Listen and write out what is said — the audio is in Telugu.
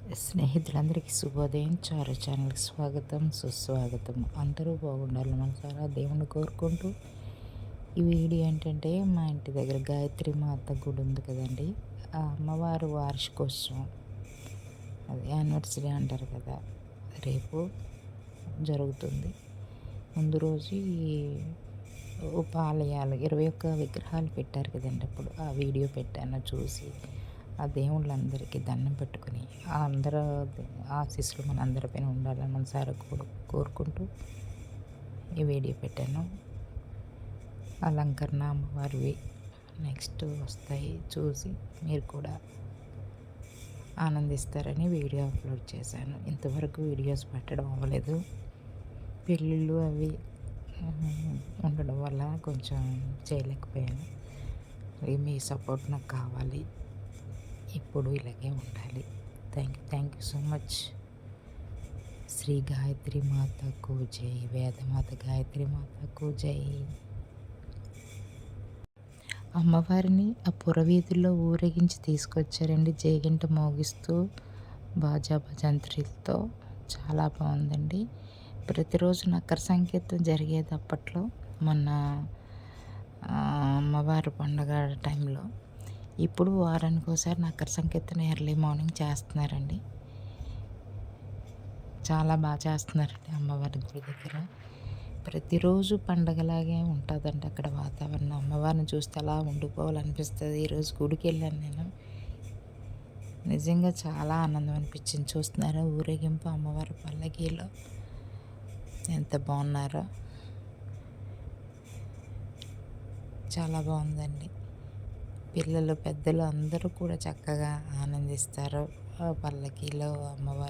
స్నేహితులందరికీ శుభోదయం. చారు ఛానల్‌కి స్వాగతం, సుస్వాగతం. అందరూ బాగుండాలి మనసారా దేవుణ్ణి కోరుకుంటూ, ఈ వీడియో ఏంటంటే మా ఇంటి దగ్గర గాయత్రి మాత గుడి ఉంది కదండీ! ఆ అమ్మవారు వార్షికోత్సవం, అది యానివర్సరీ అంటారు కదా! రేపు జరుగుతుంది. ముందు రోజు ఈ ఉపాలయాలు 21 విగ్రహాలు పెట్టారు కదండీ! అప్పుడు ఆ వీడియో పెట్టాను చూసి, ఆ దేవుళ్ళందరికీ దండం పెట్టుకొని, ఆ అందరూ ఆశీస్సులు మనందరిపైన ఉండాలని మనసారా కోరుకుంటూ ఈ వీడియో పెట్టాను. అలంకరణ అమ్మవారివి నెక్స్ట్ వస్తాయి, చూసి మీరు కూడా ఆనందిస్తారని వీడియో అప్లోడ్ చేశాను. ఇంతవరకు వీడియోస్ పెట్టడం అవ్వలేదు, పెళ్ళిళ్ళు అవి ఉండడం వల్ల కొంచెం చేయలేకపోయాను. మీ సపోర్ట్ నాకు కావాలి, ఇప్పుడు ఇలాగే ఉండాలి. Thank you so much. Shri Gayatri మాతకు జై, వేదమాత గాయత్రి మాతకు జై. అమ్మవారిని ఆ పురవీధుల్లో ఊరేగించి తీసుకొచ్చారండి, జేగంట మోగిస్తూ బాజా భజంత్రీలతో. చాలా బాగుందండి. ప్రతిరోజు నక్కర సంకీర్తన జరిగేది అప్పట్లో, మొన్న అమ్మవారి పండగ టైంలో. ఇప్పుడు వారానికి ఒకసారి నక్కర సంకీర్తన ఎర్లీ మార్నింగ్ చేస్తున్నారండి. చాలా బాగా చేస్తున్నారండి అమ్మవారి గుడి దగ్గర. ప్రతిరోజు పండగలాగే ఉంటుందండి అక్కడ వాతావరణం. అమ్మవారిని చూస్తే అలా ఉండిపోవాలనిపిస్తుంది. ఈరోజు గుడికి వెళ్ళాను నేను, నిజంగా చాలా ఆనందం అనిపించింది. చూస్తున్నారా ఊరేగింపు, అమ్మవారి పల్లకీలో ఎంత బాగున్నారో, చాలా బాగుందండి. పిల్లలు పెద్దలు అందరూ కూడా చక్కగా ఆనందిస్తారు ఆ పల్లకీలో అమ్మవారు.